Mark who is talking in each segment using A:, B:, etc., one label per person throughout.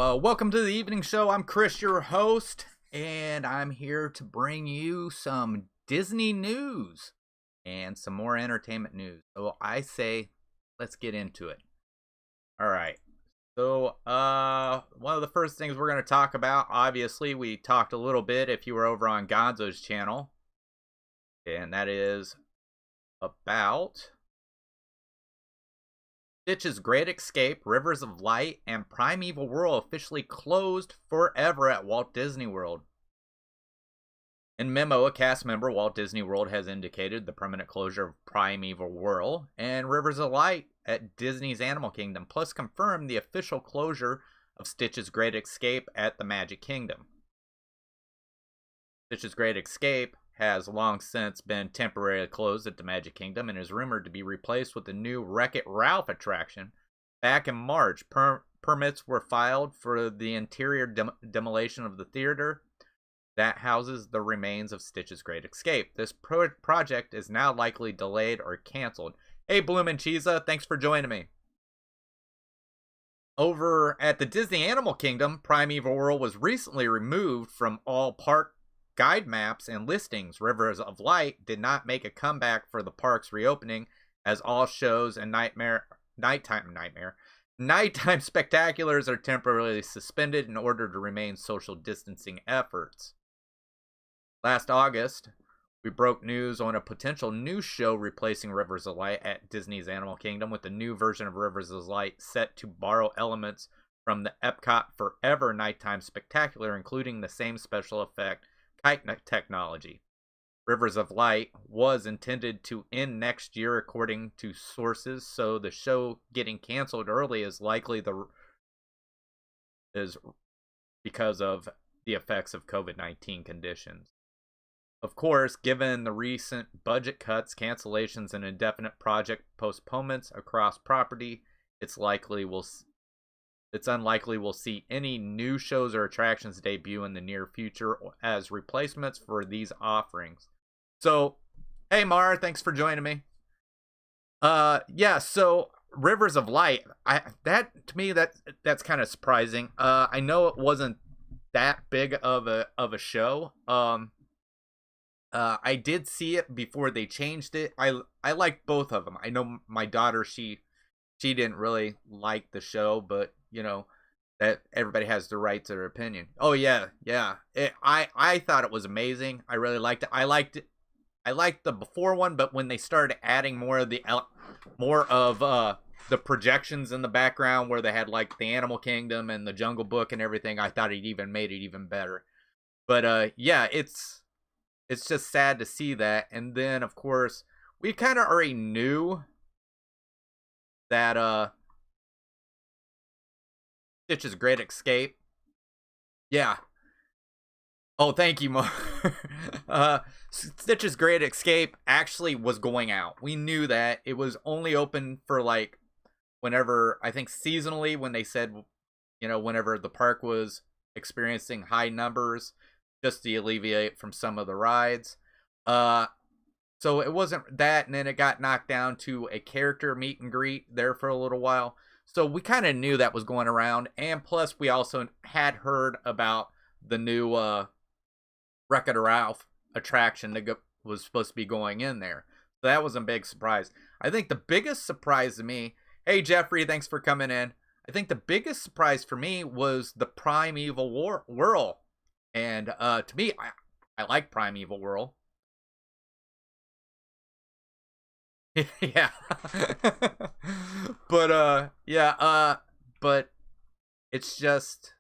A: Welcome to the evening show. I'm Chris, your host, and I'm here to bring you some Disney news and some more entertainment news. So I say, let's get into it. All right. So, one of the first things we're going to talk about, obviously, we talked a little bit if you were over on Gonzo's channel, and that is about Stitch's Great Escape, Rivers of Light, and Primeval Whirl officially closed forever at Walt Disney World. In memo, a cast member, Walt Disney World has indicated the permanent closure of Primeval Whirl and Rivers of Light at Disney's Animal Kingdom, plus confirmed the official closure of Stitch's Great Escape at the Magic Kingdom. Stitch's Great Escape has long since been temporarily closed at the Magic Kingdom and is rumored to be replaced with the new Wreck-It Ralph attraction. Back in March, permits were filed for the interior demolition of the theater that houses the remains of Stitch's Great Escape. This project is now likely delayed or canceled. Hey, Bloomin' Cheesa, thanks for joining me. Over at the Disney Animal Kingdom, Primeval Whirl was recently removed from all park guide maps and listings. Rivers of Light did not make a comeback for the park's reopening, as all shows and nighttime spectaculars are temporarily suspended in order to remain social distancing efforts. Last August, we broke news on a potential new show replacing Rivers of Light at Disney's Animal Kingdom, with a new version of Rivers of Light set to borrow elements from the Epcot Forever nighttime spectacular, including the same special effect kite technology. Rivers of Light was intended to end next year, according to sources, so the show getting canceled early is likely because of the effects of COVID-19 conditions. Of course, given the recent budget cuts, cancellations, and indefinite project postponements across property, it's unlikely we'll see any new shows or attractions debut in the near future as replacements for these offerings. So, hey Mara, thanks for joining me. So Rivers of Light, to me that's kind of surprising. I know it wasn't that big of a show. I did see it before they changed it. I liked both of them. I know my daughter, she didn't really like the show, but you know that everybody has the right to their opinion. Oh yeah. I thought it was amazing. I really liked it. I liked the before one, but when they started adding more of the projections in the background, where they had like the Animal Kingdom and the Jungle Book and everything, I thought it even made it even better. But it's just sad to see that. And then of course we kind of already knew that Stitch's Great Escape. Yeah. Oh, thank you, Mo. Stitch's Great Escape actually was going out. We knew that. It was only open for like whenever, I think seasonally, when they said, whenever the park was experiencing high numbers, just to alleviate from some of the rides. So it wasn't that, and then it got knocked down to a character meet and greet there for a little while. So we kind of knew that was going around, and plus we also had heard about the new Wreck-It Ralph attraction that was supposed to be going in there. So that was a big surprise. I think the biggest surprise to me, hey Jeffrey, thanks for coming in. I think the biggest surprise for me was the Primeval Whirl. And to me, I like Primeval Whirl. Yeah. But but it's just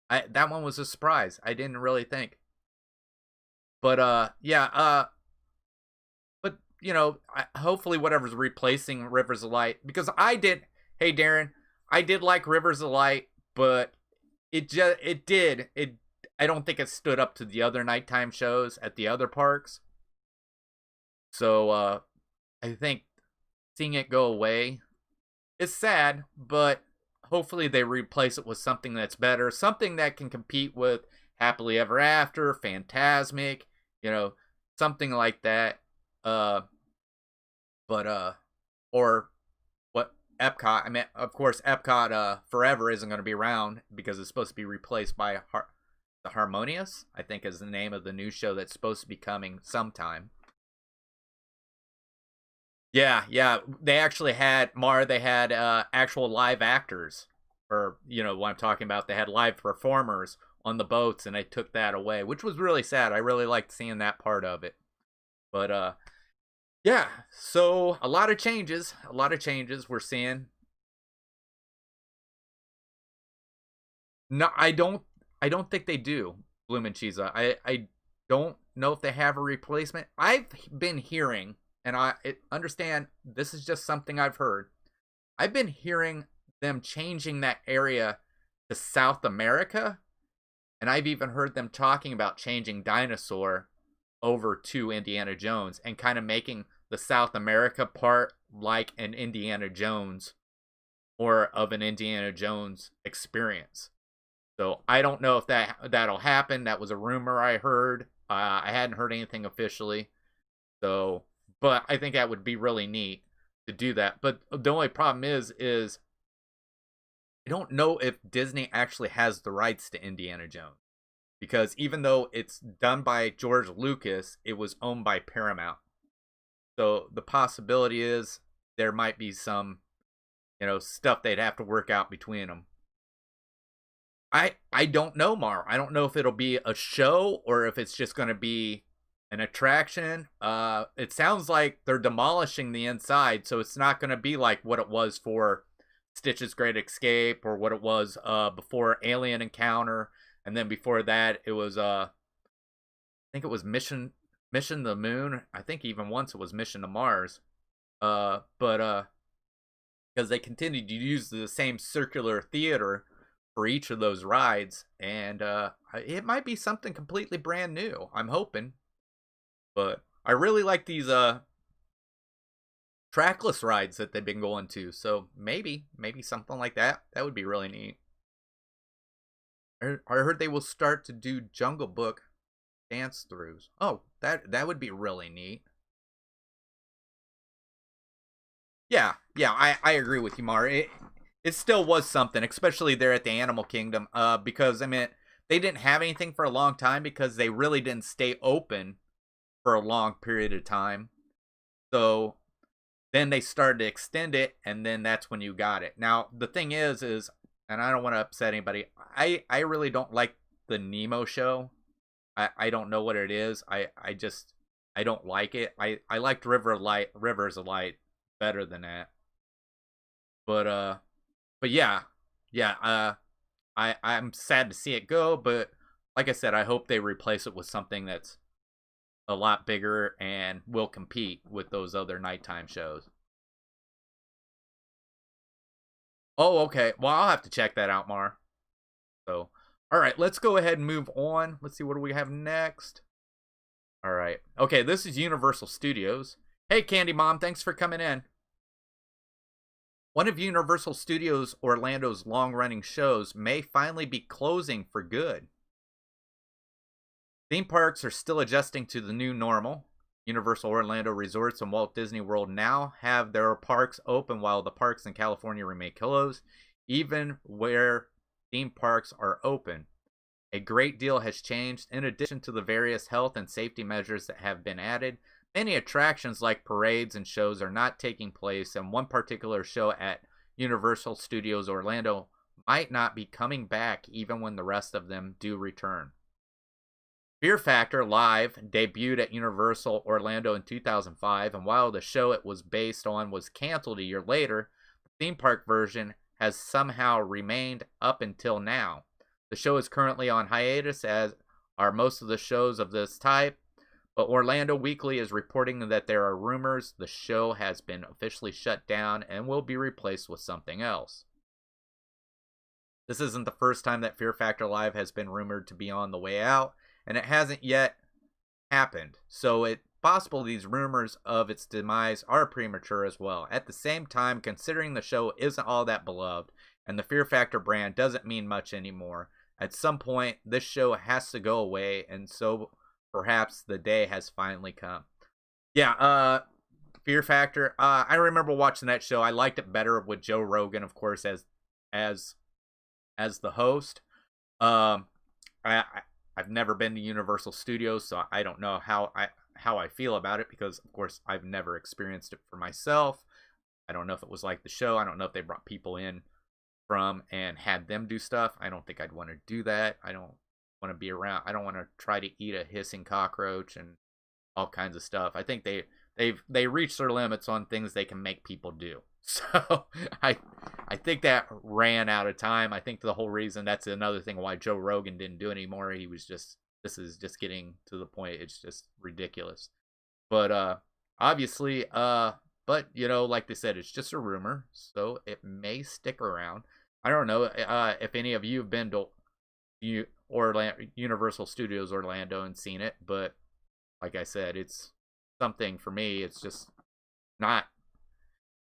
A: that one was a surprise. I didn't really think. But but hopefully whatever's replacing Rivers of Light, because hey Darren, I did like Rivers of Light, but I don't think it stood up to the other nighttime shows at the other parks. So I think seeing it go away is sad, but hopefully they replace it with something that's better, something that can compete with Happily Ever After, Fantasmic, something like that. Or what Epcot. I mean, of course, Epcot Forever isn't going to be around because it's supposed to be replaced by the Harmonious, I think is the name of the new show that's supposed to be coming sometime. Yeah, yeah. They actually had they had actual live actors, or what I'm talking about. They had live performers on the boats, and they took that away, which was really sad. I really liked seeing that part of it. But yeah. So a lot of changes we're seeing. No, I don't think they do. Bloom and Cheese. I don't know if they have a replacement. I've been hearing, and I understand this is just something I've heard. I've been hearing them changing that area to South America, and I've even heard them talking about changing Dinosaur over to Indiana Jones and kind of making the South America part like an Indiana Jones, or of an Indiana Jones experience. So I don't know if that'll happen. That was a rumor I heard. I hadn't heard anything officially. So, but I think that would be really neat to do that. But the only problem is I don't know if Disney actually has the rights to Indiana Jones, because even though it's done by George Lucas, it was owned by Paramount. So the possibility is there might be some, stuff they'd have to work out between them. I don't know, Mar. I don't know if it'll be a show or if it's just going to be an attraction. It sounds like they're demolishing the inside, so it's not going to be like what it was for Stitch's Great Escape, or what it was before Alien Encounter, and then before that it was I think it was Mission to the Moon. I think even once it was Mission to Mars. But because they continued to use the same circular theater for each of those rides, and it might be something completely brand new. I'm hoping. But I really like these trackless rides that they've been going to, so maybe something like that would be really neat. I heard they will start to do Jungle Book dance throughs. Oh, that would be really neat. Yeah, I agree with you, Mar. It still was something, especially there at the Animal Kingdom, because, I mean, they didn't have anything for a long time because they really didn't stay open for a long period of time. So then they started to extend it, and then that's when you got it. Now, the thing is, and I don't want to upset anybody, I really don't like the Nemo show. I don't know what it is. I don't like it. I liked Rivers of Light better than that. But yeah, I'm sad to see it go, but like I said, I hope they replace it with something that's a lot bigger and will compete with those other nighttime shows. Oh, okay. Well, I'll have to check that out, Mar. So, all right, let's go ahead and move on. Let's see, what do we have next? All right. Okay, this is Universal Studios. Hey, Candy Mom, thanks for coming in. One of Universal Studios Orlando's long-running shows may finally be closing for good. Theme parks are still adjusting to the new normal. Universal Orlando Resorts and Walt Disney World now have their parks open, while the parks in California remain closed, even where theme parks are open. A great deal has changed. In addition to the various health and safety measures that have been added, many attractions like parades and shows are not taking place, and one particular show at Universal Studios Orlando might not be coming back even when the rest of them do return. Fear Factor Live debuted at Universal Orlando in 2005, and while the show it was based on was canceled a year later, the theme park version has somehow remained up until now. The show is currently on hiatus, as are most of the shows of this type, but Orlando Weekly is reporting that there are rumors the show has been officially shut down and will be replaced with something else. This isn't the first time that Fear Factor Live has been rumored to be on the way out, and it hasn't yet happened, so it's possible these rumors of its demise are premature as well. At the same time, considering the show isn't all that beloved, and the Fear Factor brand doesn't mean much anymore, at some point this show has to go away, and so perhaps the day has finally come. Yeah, Fear Factor. I remember watching that show. I liked it better with Joe Rogan, of course, as as the host. Um, I've never been to Universal Studios, so I don't know how I feel about it because, of course, I've never experienced it for myself. I don't know if it was like the show. I don't know if they brought people in from and had them do stuff. I don't think I'd want to do that. I don't want to be around. I don't want to try to eat a hissing cockroach and all kinds of stuff. I think they reached their limits on things they can make people do. So I think that ran out of time. I think the whole reason, that's another thing why Joe Rogan didn't do it anymore. He was just, this is just getting to the point. It's just ridiculous. But obviously, but you know, like they said, it's just a rumor, so it may stick around. I don't know if any of you have been to Universal Studios Orlando and seen it, but like I said, it's something for me. It's just not,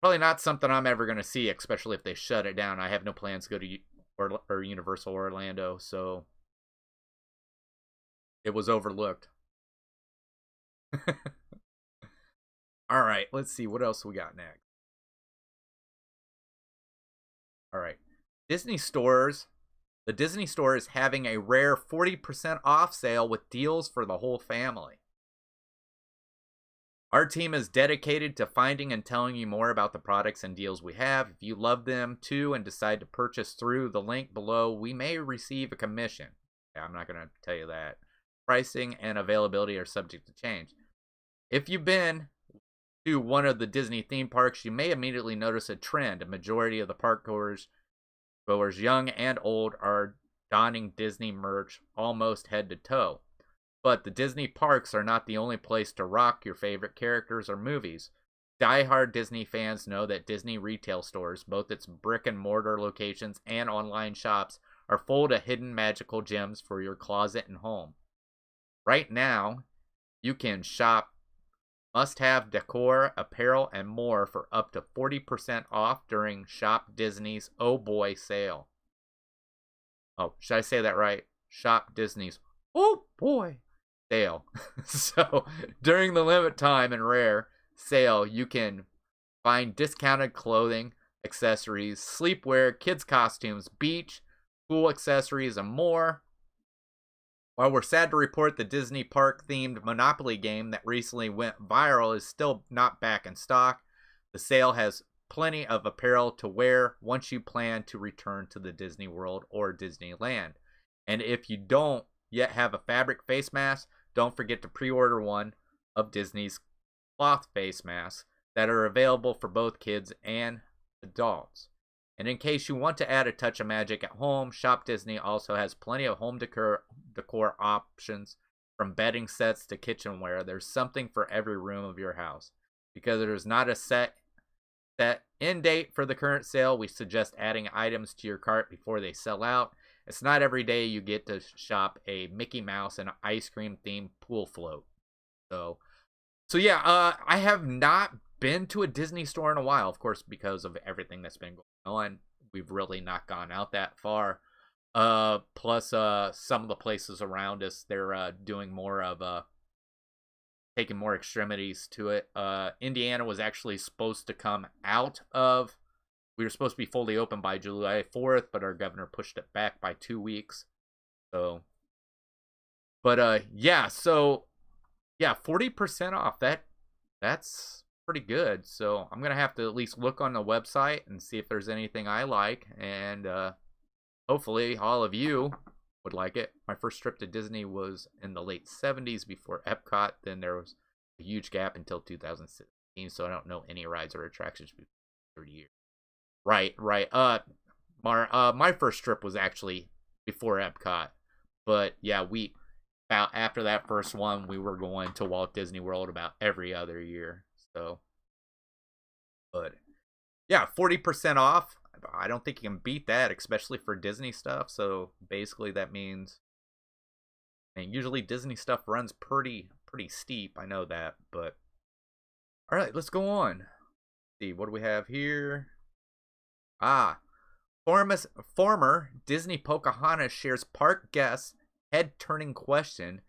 A: probably not something I'm ever going to see, especially if they shut it down. I have no plans to go to Universal Orlando, so it was overlooked. All right, let's see what else we got next. All right, Disney stores. The Disney store is having a rare 40% off sale with deals for the whole family. Our team is dedicated to finding and telling you more about the products and deals we have. If you love them too and decide to purchase through the link below, we may receive a commission. Yeah, I'm not going to tell you that. Pricing and availability are subject to change. If you've been to one of the Disney theme parks, you may immediately notice a trend. A majority of the park goers, young and old, are donning Disney merch almost head to toe. But the Disney parks are not the only place to rock your favorite characters or movies. Die-hard Disney fans know that Disney retail stores, both its brick and mortar locations and online shops, are full of hidden magical gems for your closet and home. Right now, you can shop must-have decor, apparel, and more for up to 40% off during Shop Disney's Oh Boy sale. Oh, should I say that right? Shop Disney's Oh Boy sale. So during the limit time and rare sale, you can find discounted clothing, accessories, sleepwear, kids costumes, beach, pool accessories, and more. While we're sad to report the Disney park themed Monopoly game that recently went viral is still not back in stock, the sale has plenty of apparel to wear once you plan to return to the Disney World or Disneyland. And if you don't yet have a fabric face mask, don't forget to pre-order one of Disney's cloth face masks that are available for both kids and adults. And in case you want to add a touch of magic at home, Shop Disney also has plenty of home decor options, from bedding sets to kitchenware. There's something for every room of your house. Because there's not a set end date for the current sale, we suggest adding items to your cart before they sell out. It's not every day you get to shop a Mickey Mouse and ice cream themed pool float. So yeah, I have not been to a Disney store in a while, of course, because of everything that's been going on. We've really not gone out that far. Plus, some of the places around us, they're doing more of taking more extremities to it. Indiana was actually supposed to come out of. We were supposed to be fully open by July 4th, but our governor pushed it back by 2 weeks. So, but yeah, so yeah, 40% off. That's pretty good. So I'm gonna have to at least look on the website and see if there's anything I like, and hopefully all of you would like it. My first trip to Disney was in the late 70s before Epcot. Then there was a huge gap until 2016, so I don't know any rides or attractions for 30 years. Right. My first trip was actually before Epcot, but yeah, about after that first one, we were going to Walt Disney World about every other year. So, but yeah, 40% off. I don't think you can beat that, especially for Disney stuff. So basically, that means, and usually Disney stuff runs pretty steep. I know that, but all right, let's go on. Let's see, what do we have here? Former Disney Pocahontas shares park guests head-turning question: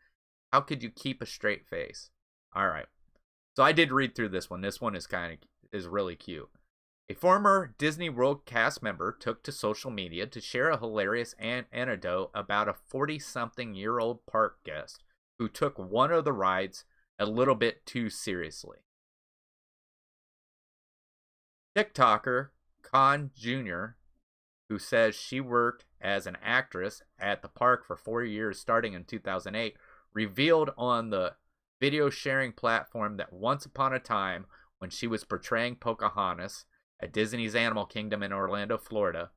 A: how could you keep a straight face? All right. So I did read through this one. This one is really cute. A former Disney World cast member took to social media to share a hilarious anecdote about a 40-something-year-old park guest who took one of the rides a little bit too seriously. TikToker Khan Jr., who says she worked as an actress at the park for 4 years starting in 2008, revealed on the video sharing platform that once upon a time, when she was portraying Pocahontas at Disney's Animal Kingdom in Orlando, Florida,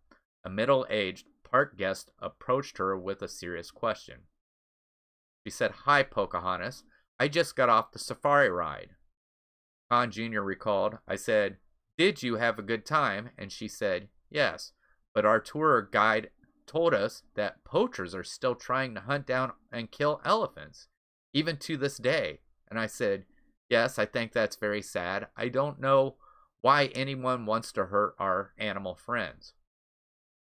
A: a middle-aged park guest approached her with a serious question. She said, "Hi, Pocahontas. I just got off the safari ride." Khan Jr. recalled, "I said, 'Did you have a good time?' And she said, 'Yes, but our tour guide told us that poachers are still trying to hunt down and kill elephants, even to this day.' And I said, 'Yes, I think that's very sad. I don't know why anyone wants to hurt our animal friends.'"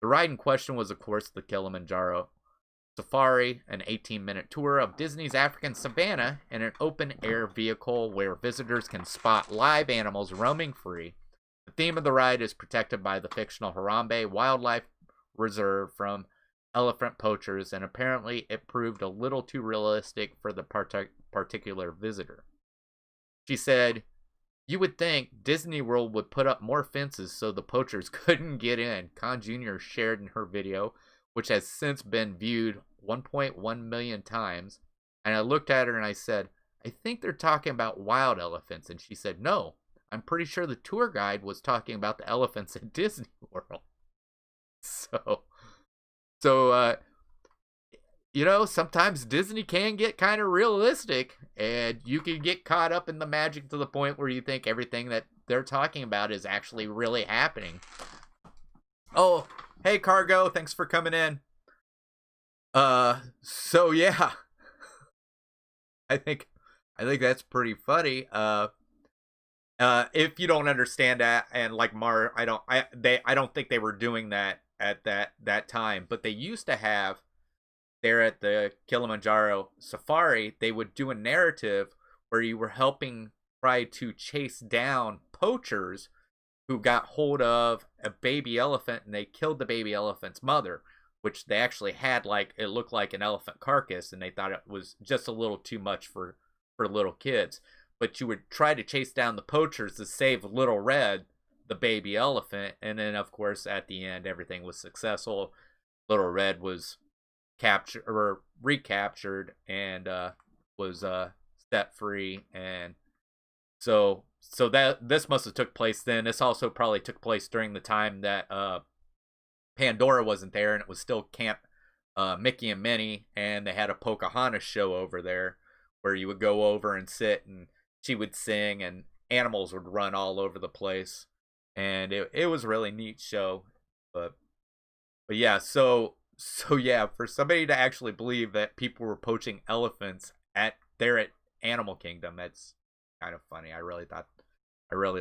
A: The ride in question was, of course, the Kilimanjaro Safari, an 18-minute tour of Disney's African savanna in an open-air vehicle where visitors can spot live animals roaming free. The theme of the ride is protected by the fictional Harambe Wildlife Reserve from elephant poachers, and apparently it proved a little too realistic for the particular visitor. She said, "You would think Disney World would put up more fences so the poachers couldn't get in," Khan Jr. shared in her video, which has since been viewed 1.1 million times. And I looked at her and I said, "I think they're talking about wild elephants." And she said, "No, I'm pretty sure the tour guide was talking about the elephants at Disney World." So, sometimes Disney can get kind of realistic, and you can get caught up in the magic to the point where you think everything that they're talking about is actually really happening. Oh, hey Cargo, thanks for coming in. So yeah, I think that's pretty funny. If you don't understand that, and like Mar, I don't think they were doing that at that time, but they used to have there at the Kilimanjaro Safari, they would do a narrative where you were helping try to chase down poachers who got hold of a baby elephant, and they killed the baby elephant's mother, which they actually had, like, it looked like an elephant carcass, and they thought it was just a little too much for little kids. But you would try to chase down the poachers to save Little Red, the baby elephant, and then of course at the end everything was successful. Little Red was captured or recaptured and was set free, and so that this must have took place then. This also probably took place during the time that Pandora wasn't there, and it was still Camp Mickey and Minnie, and they had a Pocahontas show over there where you would go over and sit, and she would sing, and animals would run all over the place, and it was a really neat show. But yeah, so yeah, for somebody to actually believe that people were poaching elephants at Animal Kingdom, that's kind of funny. I really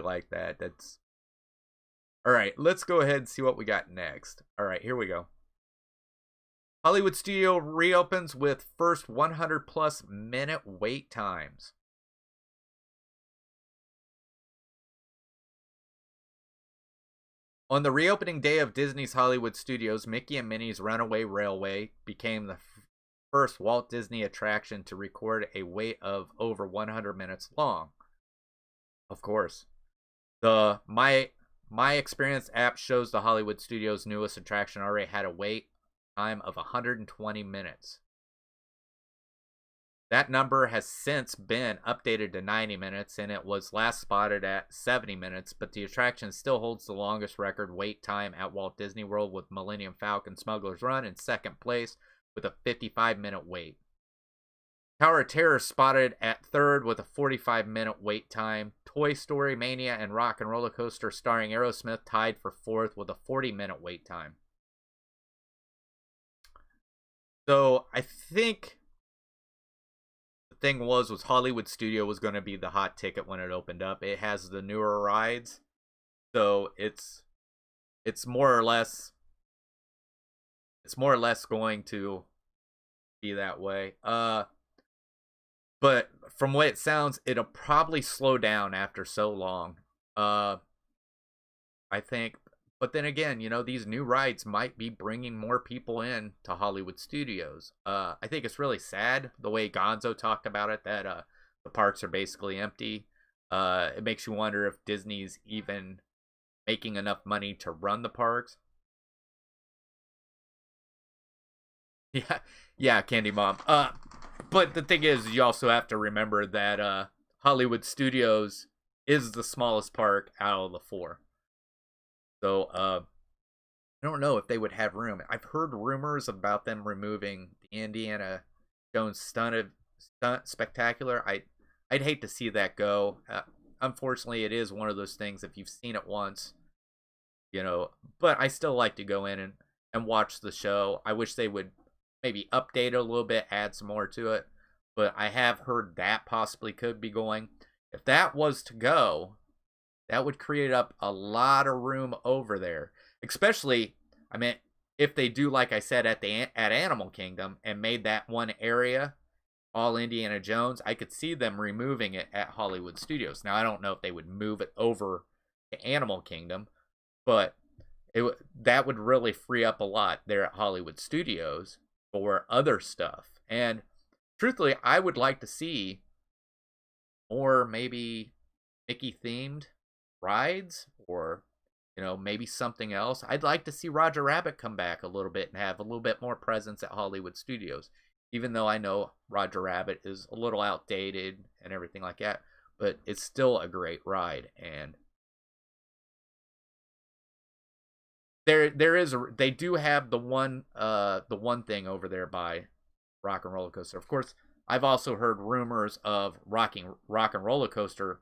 A: like that. That's all right. Let's go ahead and see what we got next. All right, here we go. Hollywood studio reopens with first 100+ minute wait times. On the reopening day of Disney's Hollywood Studios, Mickey and Minnie's Runaway Railway became the first Walt Disney attraction to record a wait of over 100 minutes long. Of course. The My Experience app shows the Hollywood Studios' newest attraction already had a wait time of 120 minutes. That number has since been updated to 90 minutes, and it was last spotted at 70 minutes, but the attraction still holds the longest record wait time at Walt Disney World, with Millennium Falcon Smuggler's Run in second place with a 55-minute wait. Tower of Terror spotted at third with a 45-minute wait time. Toy Story Mania and Rock and Roller Coaster starring Aerosmith tied for fourth with a 40-minute wait time. So I think the thing was Hollywood Studio was going to be the hot ticket when it opened up. It has the newer rides, so it's more or less going to be that way. But from what it sounds, it'll probably slow down after so long. I think, but then again, these new rides might be bringing more people in to Hollywood Studios. I think it's really sad the way Gonzo talked about it, that the parks are basically empty. It makes you wonder if Disney's even making enough money to run the parks. Yeah, yeah, Candy Mom. But the thing is, you also have to remember that Hollywood Studios is the smallest park out of the four. So I don't know if they would have room. I've heard rumors about them removing the Indiana Jones stunt spectacular. I'd hate to see that go. Unfortunately, it is one of those things. If you've seen it once, but I still like to go in and watch the show. I wish they would maybe update it a little bit, add some more to it. But I have heard that possibly could be going. If that was to go, that would create up a lot of room over there. Especially, I mean, if they do, like I said, at Animal Kingdom and made that one area all Indiana Jones, I could see them removing it at Hollywood Studios. Now, I don't know if they would move it over to Animal Kingdom, but that would really free up a lot there at Hollywood Studios for other stuff. And truthfully, I would like to see more maybe Mickey themed rides, or maybe something else. I'd like to see Roger Rabbit come back a little bit and have a little bit more presence at Hollywood Studios, even though I know Roger Rabbit is a little outdated and everything like that, but it's still a great ride. And they do have the one thing over there by Rock and Roller Coaster. Of course, I've also heard rumors of Rock and Roller Coaster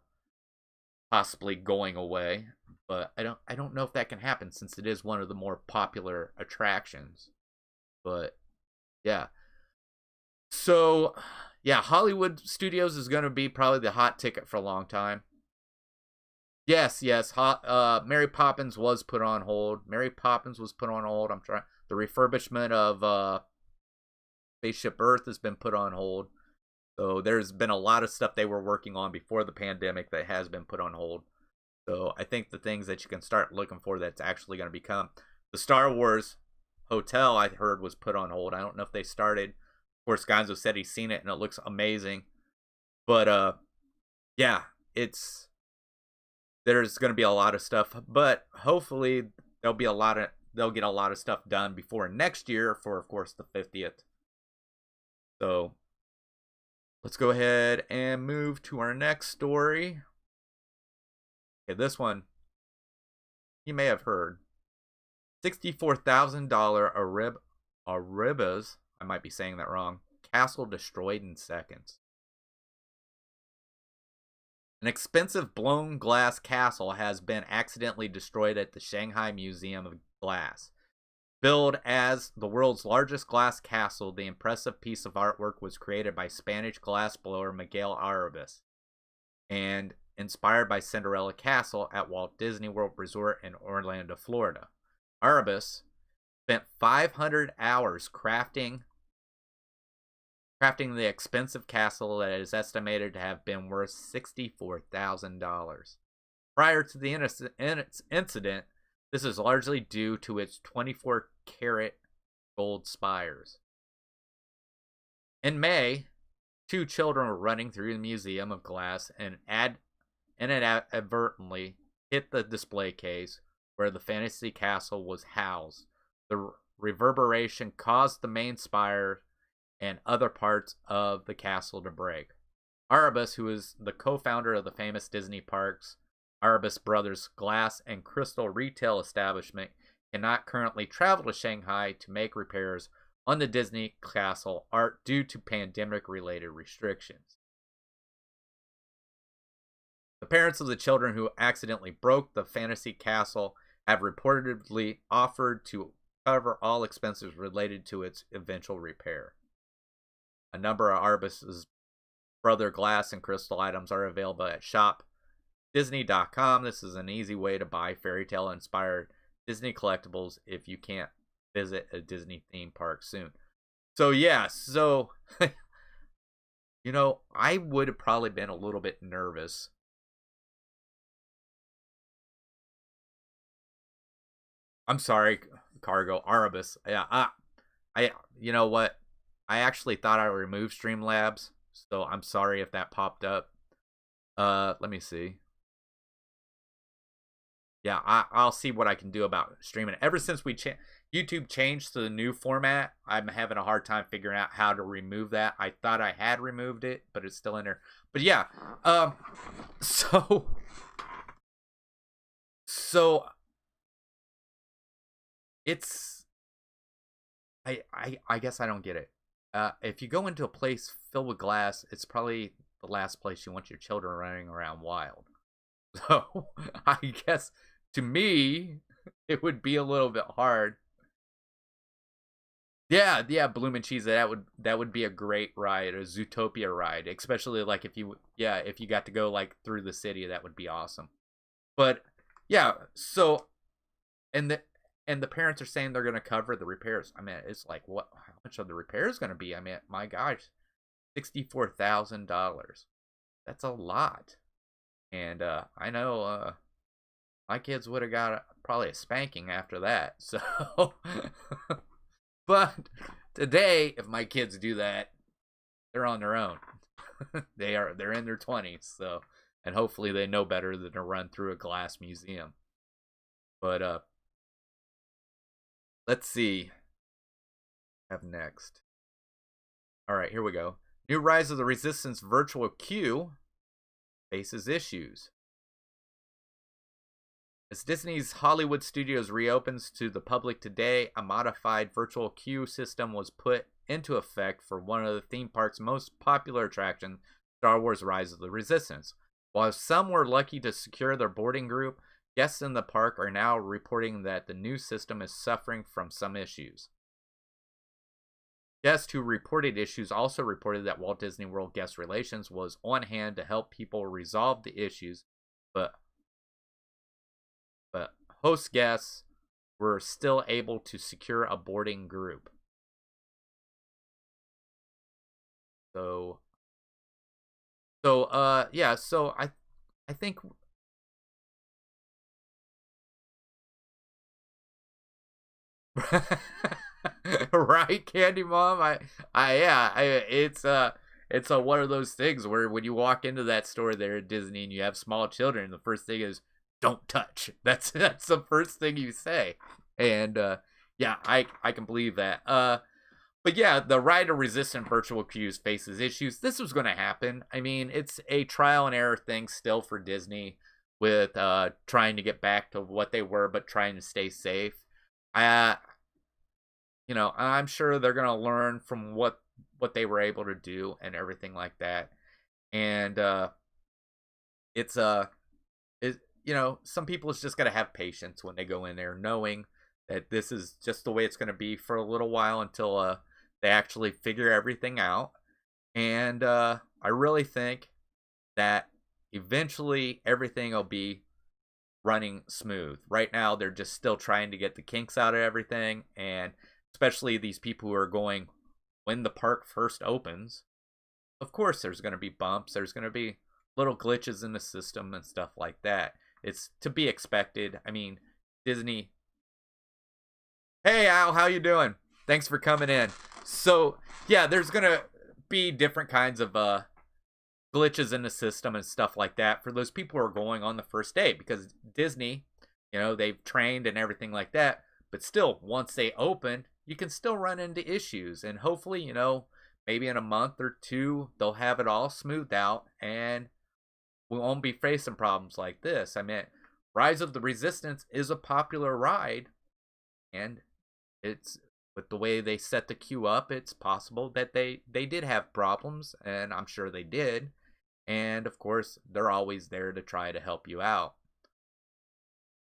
A: possibly going away, but I don't know if that can happen since it is one of the more popular attractions. But yeah. So, yeah, Hollywood Studios is going to be probably the hot ticket for a long time. Yes. Mary Poppins was put on hold. I'm trying. The refurbishment of Spaceship Earth has been put on hold. So there's been a lot of stuff they were working on before the pandemic that has been put on hold. So I think the things that you can start looking for that's actually going to become the Star Wars Hotel, I heard, was put on hold. I don't know if they started. Of course, Gonzo said he's seen it and it looks amazing. But yeah, there's going to be a lot of stuff, but hopefully they'll get a lot of stuff done before next year for, of course, the 50th. So let's go ahead and move to our next story. Okay, this one you may have heard. $64,000 Arribas, I might be saying that wrong, castle destroyed in seconds. An expensive blown glass castle has been accidentally destroyed at the Shanghai Museum of Glass. Billed as the world's largest glass castle, the impressive piece of artwork was created by Spanish glassblower Miguel Arribas and inspired by Cinderella Castle at Walt Disney World Resort in Orlando, Florida. Arribas spent 500 hours crafting the expensive castle that is estimated to have been worth $64,000. Prior to the incident, this is largely due to its 24-karat gold spires. In May, two children were running through the Museum of Glass and inadvertently hit the display case where the fantasy castle was housed. The reverberation caused the main spire and other parts of the castle to break. Arribas, who is the co-founder of the famous Disney parks, Arribas Brothers Glass and Crystal Retail Establishment, cannot currently travel to Shanghai to make repairs on the Disney Castle art due to pandemic-related restrictions. The parents of the children who accidentally broke the fantasy castle have reportedly offered to cover all expenses related to its eventual repair. A number of Arribas' Brother Glass and Crystal items are available at shopdisney.com. This is an easy way to buy fairy tale inspired Disney collectibles if you can't visit a Disney theme park soon. So yeah, You know, I would have probably been a little bit nervous. I'm sorry, Cargo Arabus. Yeah, you know what? I actually thought I removed Streamlabs, so I'm sorry if that popped up. Let me see. Yeah, I'll see what I can do about streaming it. Ever since YouTube changed to the new format, I'm having a hard time figuring out how to remove that. I thought I had removed it, but it's still in there. But yeah, so it's I guess I don't get it. If you go into a place filled with glass, it's probably the last place you want your children running around wild. So I guess to me, it would be a little bit hard. Yeah, Bloom and Cheese. That would be a great ride, a Zootopia ride, especially like if you got to go like through the city, that would be awesome. But yeah, so and the parents are saying they're going to cover the repairs. I mean, it's like what? How much of the repairs going to be? I mean, my gosh, $64,000. That's a lot. And I know my kids would have got probably a spanking after that. So, but today, if my kids do that, they're on their own. They're in their 20s. So, and hopefully they know better than to run through a glass museum. But let's see. Have next. All right, here we go. New Rise of the Resistance virtual queue faces issues. As Disney's Hollywood Studios reopens to the public today, a modified virtual queue system was put into effect for one of the theme park's most popular attractions, Star Wars Rise of the Resistance. While some were lucky to secure their boarding group, guests in the park are now reporting that the new system is suffering from some issues. Guests who reported issues also reported that Walt Disney World Guest Relations was on hand to help people resolve the issues, but host guests were still able to secure a boarding group. So I think right, Candy Mom. It's a one of those things where when you walk into that store there at Disney and you have small children, the first thing is don't touch. That's the first thing you say. And yeah, I can believe that. But yeah, the Ride of Resistance virtual queues faces issues. This was going to happen. I mean, it's a trial and error thing still for Disney with trying to get back to what they were, but trying to stay safe. I'm sure they're going to learn from what they were able to do and everything like that. And some people is just got to have patience when they go in there, knowing that this is just the way it's going to be for a little while until they actually figure everything out. And I really think that eventually everything will be running smooth. Right now, they're just still trying to get the kinks out of everything, and especially these people who are going when the park first opens. Of course, there's going to be bumps. There's going to be little glitches in the system and stuff like that. It's to be expected. I mean, Disney. Hey, Al, how you doing? Thanks for coming in. So, yeah, there's going to be different kinds of glitches in the system and stuff like that for those people who are going on the first day, because Disney, they've trained and everything like that. But still, once they open, you can still run into issues. And hopefully, maybe in a month or two, they'll have it all smoothed out and we won't be facing problems like this. I mean, Rise of the Resistance is a popular ride, and it's with the way they set the queue up, it's possible that they did have problems, and I'm sure they did. And of course, they're always there to try to help you out.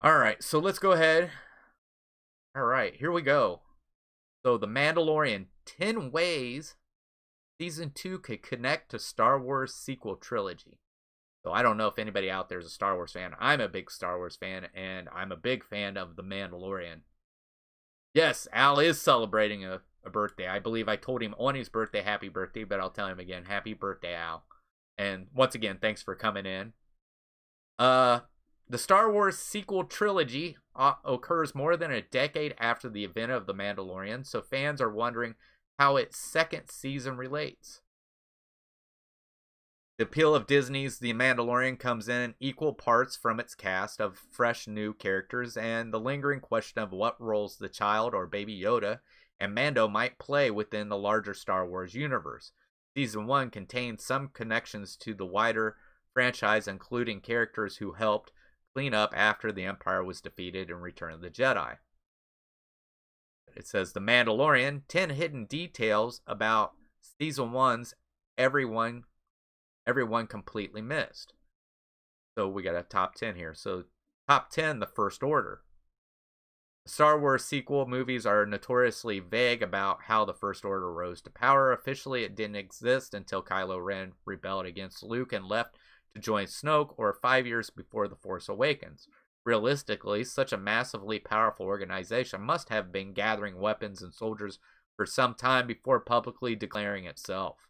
A: All right, so let's go ahead. All right, here we go. So The Mandalorian, 10 Ways Season 2 could connect to Star Wars sequel trilogy. So I don't know if anybody out there is a Star Wars fan. I'm a big Star Wars fan, and I'm a big fan of The Mandalorian. Yes, Al is celebrating a a birthday. I believe I told him on his birthday, happy birthday, but I'll tell him again, happy birthday, Al. And once again, thanks for coming in. The Star Wars sequel trilogy occurs more than a decade after the event of The Mandalorian, so fans are wondering how its second season relates. The appeal of Disney's The Mandalorian comes in equal parts from its cast of fresh new characters and the lingering question of what roles the child or Baby Yoda and Mando might play within the larger Star Wars universe. Season 1 contains some connections to the wider franchise, including characters who helped clean up after the Empire was defeated in Return of the Jedi. It says The Mandalorian, 10 hidden details about Season 1's everyone completely missed. So we got a top 10 here. So top 10, The First Order. Star Wars sequel movies are notoriously vague about how the First Order rose to power. Officially, it didn't exist until Kylo Ren rebelled against Luke and left to join Snoke, or 5 years before The Force Awakens. Realistically, such a massively powerful organization must have been gathering weapons and soldiers for some time before publicly declaring itself.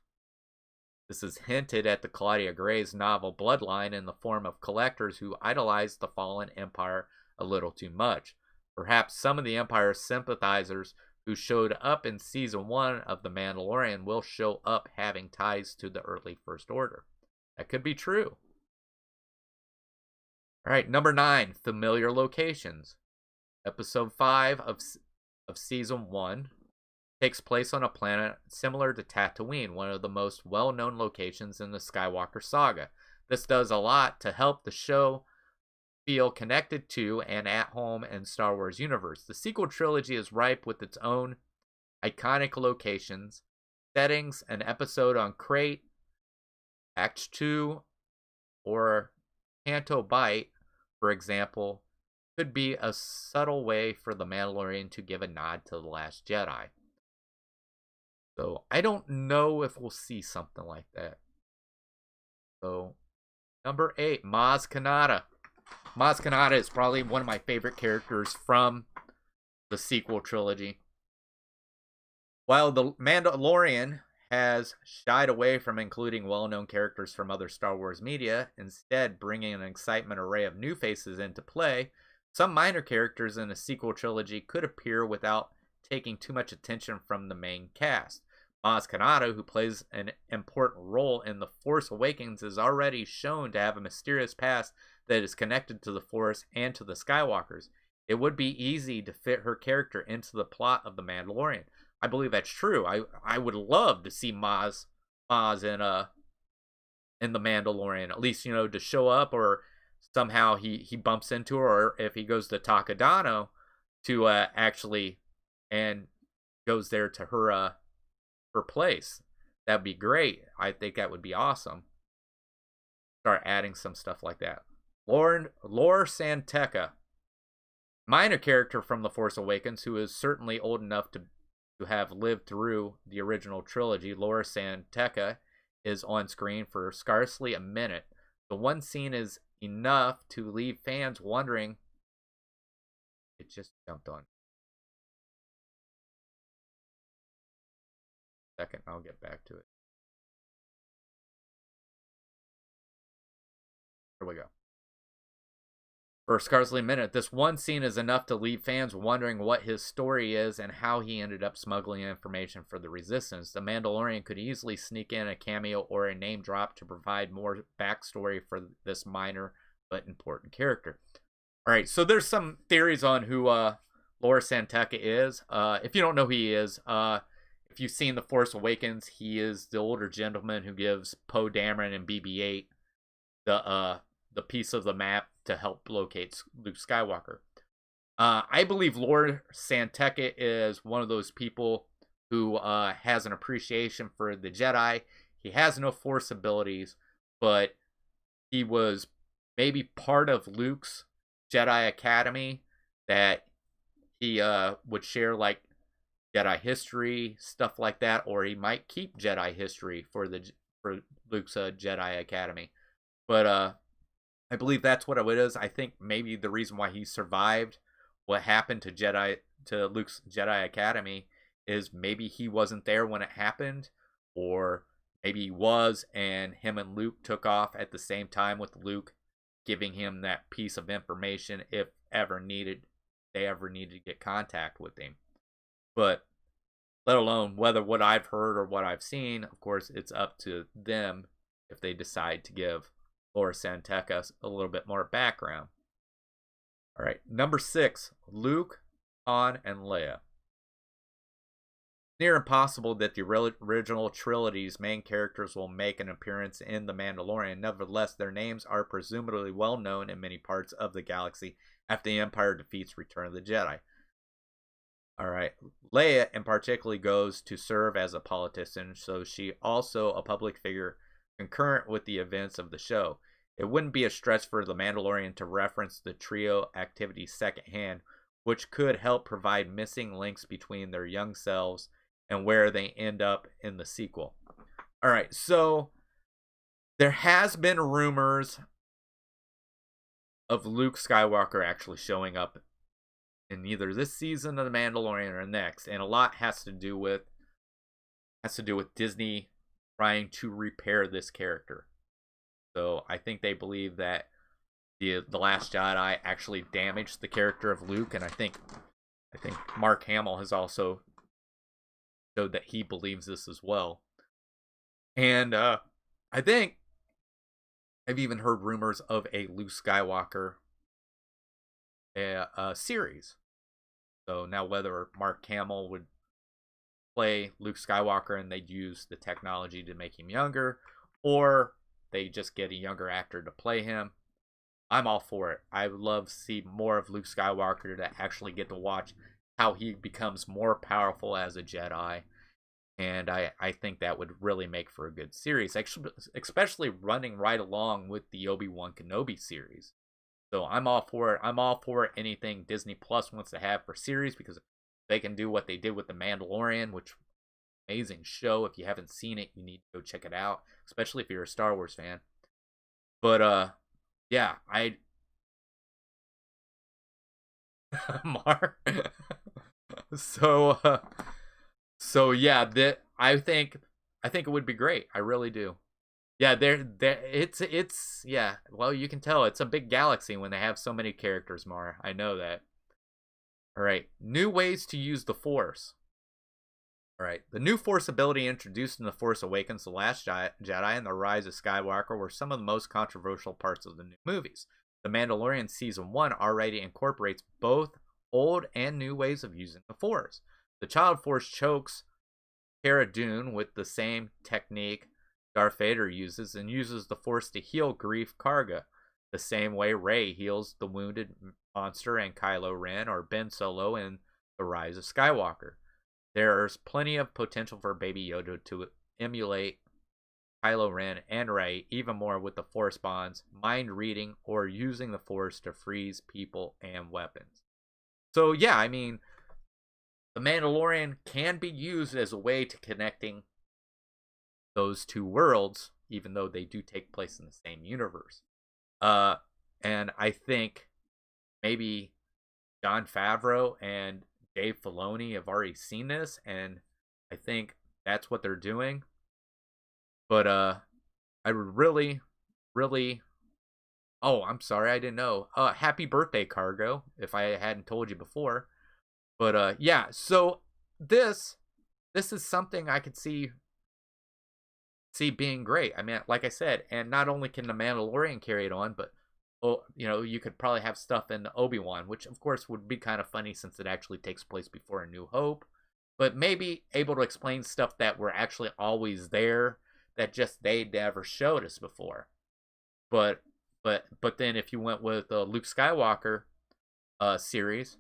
A: This is hinted at the Claudia Gray's novel Bloodline in the form of collectors who idolized the fallen Empire a little too much. Perhaps some of the Empire's sympathizers who showed up in Season 1 of The Mandalorian will show up having ties to the early First Order. That could be true. Alright, number 9, Familiar Locations. Episode 5 of Season 1 takes place on a planet similar to Tatooine, one of the most well-known locations in the Skywalker saga. This does a lot to help the show feel connected to and at home in Star Wars universe. The sequel trilogy is ripe with its own iconic locations, settings. An episode on Crate, Act 2, or Canto Bight, for example, could be a subtle way for The Mandalorian to give a nod to The Last Jedi. So I don't know if we'll see something like that. So number 8, Maz Kanata. Maz Kanata is probably one of my favorite characters from the sequel trilogy. While The Mandalorian has shied away from including well-known characters from other Star Wars media, instead bringing an excitement array of new faces into play, some minor characters in the sequel trilogy could appear without taking too much attention from the main cast. Maz Kanata, who plays an important role in The Force Awakens, is already shown to have a mysterious past that is connected to the Force and to the Skywalkers. It would be easy to fit her character into the plot of The Mandalorian. I believe that's true. I would love to see Maz in The Mandalorian, at least, to show up, or somehow he bumps into her, or if he goes to Takadano to actually and goes there to her place. That'd be great. I think that would be awesome. Start adding some stuff like that. Lor Santeca, minor character from The Force Awakens, who is certainly old enough to have lived through the original trilogy. Lor Santeca is on screen for scarcely a minute. The one scene is enough to leave fans wondering. It just jumped on. Second, I'll get back to it. Here we go. For scarcely a minute, this one scene is enough to leave fans wondering what his story is and how he ended up smuggling information for the Resistance. The Mandalorian could easily sneak in a cameo or a name drop to provide more backstory for this minor but important character. Alright, so there's some theories on who Lor Santeca is. If you don't know who he is, if you've seen The Force Awakens, he is the older gentleman who gives Poe Dameron and BB-8 the piece of the map to help locate Luke Skywalker. I believe Lor Santeca is one of those people who has an appreciation for the Jedi. He has no Force abilities, but he was maybe part of Luke's Jedi Academy, that he would share like Jedi history, stuff like that, or he might keep Jedi history for Luke's Jedi Academy. But I believe that's what it is. I think maybe the reason why he survived what happened to Luke's Jedi Academy is maybe he wasn't there when it happened, or maybe he was, and him and Luke took off at the same time, with Luke giving him that piece of information if they ever needed to get contact with him. But let alone whether what I've heard or what I've seen, of course, it's up to them if they decide to give Laura Santeca a little bit more background. All right, number 6, Luke, Han, and Leia. Near impossible that the original trilogy's main characters will make an appearance in The Mandalorian. Nevertheless, their names are presumably well known in many parts of the galaxy after the Empire defeats Return of the Jedi. Alright, Leia in particular goes to serve as a politician, so she also a public figure concurrent with the events of the show. It wouldn't be a stretch for The Mandalorian to reference the trio activity secondhand, which could help provide missing links between their young selves and where they end up in the sequel. Alright, so there has been rumors of Luke Skywalker actually showing up in either this season of The Mandalorian or next, and a lot has to do with Disney trying to repair this character. So I think they believe that the Last Jedi actually damaged the character of Luke, and I think Mark Hamill has also showed that he believes this as well. And I think I've even heard rumors of a Luke Skywalker series. So now whether Mark Hamill would play Luke Skywalker and they'd use the technology to make him younger, or they just get a younger actor to play him, I'm all for it. I would love to see more of Luke Skywalker, to actually get to watch how he becomes more powerful as a Jedi. And I think that would really make for a good series, especially running right along with the Obi-Wan Kenobi series. So I'm all for it. I'm all for anything Disney Plus wants to have for series, because they can do what they did with The Mandalorian, which amazing show. If you haven't seen it, you need to go check it out, especially if you're a Star Wars fan. But yeah, Mark. So yeah, I think it would be great. I really do. Yeah, it's yeah. Well, you can tell it's a big galaxy when they have so many characters, Mar. I know that. All right, new ways to use the Force. All right, the new Force ability introduced in The Force Awakens, The Last Jedi, and The Rise of Skywalker were some of the most controversial parts of the new movies. The Mandalorian Season 1 already incorporates both old and new ways of using the Force. The Child Force chokes Cara Dune with the same technique Darth Vader uses, and uses the Force to heal Greef Karga, the same way Rey heals the wounded monster in Kylo Ren, or Ben Solo in The Rise of Skywalker. There's plenty of potential for Baby Yoda to emulate Kylo Ren and Rey even more with the Force bonds, mind reading, or using the Force to freeze people and weapons. So yeah, I mean, The Mandalorian can be used as a way to connecting those two worlds, even though they do take place in the same universe. And I think maybe Jon Favreau and Dave Filoni have already seen this, and I think that's what they're doing. But I would really, really... Oh, I'm sorry, I didn't know. Happy birthday, Cargo, if I hadn't told you before. But yeah, so this is something I could see being great. I mean, like I said, and not only can The Mandalorian carry it on, but you could probably have stuff in Obi-Wan, which of course would be kind of funny since it actually takes place before A New Hope, but maybe able to explain stuff that were actually always there that just they never showed us before. But then if you went with the Luke Skywalker series,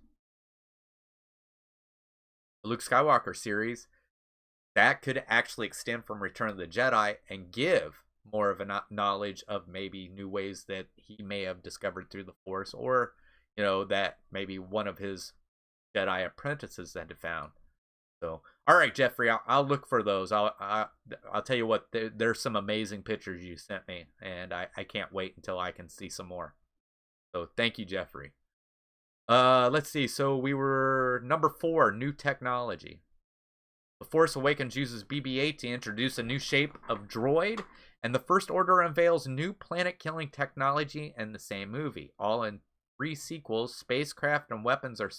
A: that could actually extend from Return of the Jedi and give more of a knowledge of maybe new ways that he may have discovered through the Force, or that maybe one of his Jedi apprentices that had found. So, all right, Jeffrey, I'll look for those. I'll tell you what, there's some amazing pictures you sent me, and I can't wait until I can see some more. So thank you, Jeffrey. Let's see. So we were number 4, new technology. The Force Awakens uses BB-8 to introduce a new shape of droid, and the First Order unveils new planet-killing technology in the same movie. All in 3 sequels, spacecraft and weapons are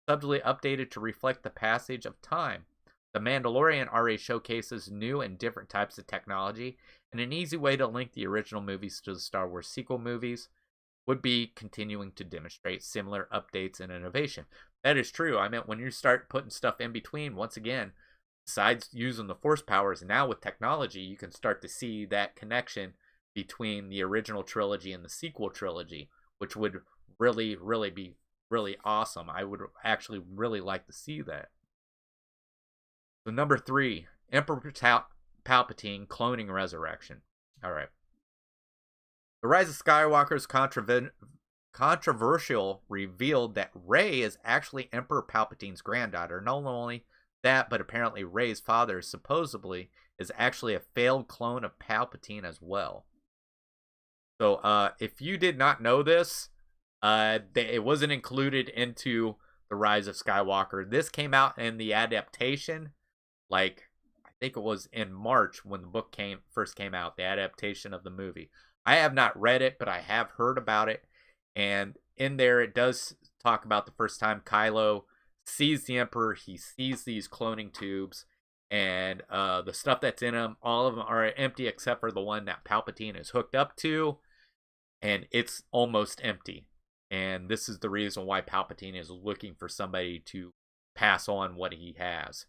A: subtly updated to reflect the passage of time. The Mandalorian already showcases new and different types of technology, and an easy way to link the original movies to the Star Wars sequel movies would be continuing to demonstrate similar updates and innovation. That is true. I mean, when you start putting stuff in between, once again, besides using the Force powers, now with technology, you can start to see that connection between the original trilogy and the sequel trilogy, which would really, really be really awesome. I would actually really like to see that. So number 3, Emperor Palpatine cloning resurrection. All right. The Rise of Skywalker's controversial revealed that Rey is actually Emperor Palpatine's granddaughter. Not only that, but apparently Rey's father supposedly is actually a failed clone of Palpatine as well. So if you did not know this, it wasn't included into The Rise of Skywalker. This came out in the adaptation, like I think it was in March when the book first came out, the adaptation of the movie. I have not read it, but I have heard about it. And in there, it does talk about the first time Kylo sees the Emperor. He sees these cloning tubes, and the stuff that's in them, all of them are empty except for the one that Palpatine is hooked up to, and it's almost empty. And this is the reason why Palpatine is looking for somebody to pass on what he has.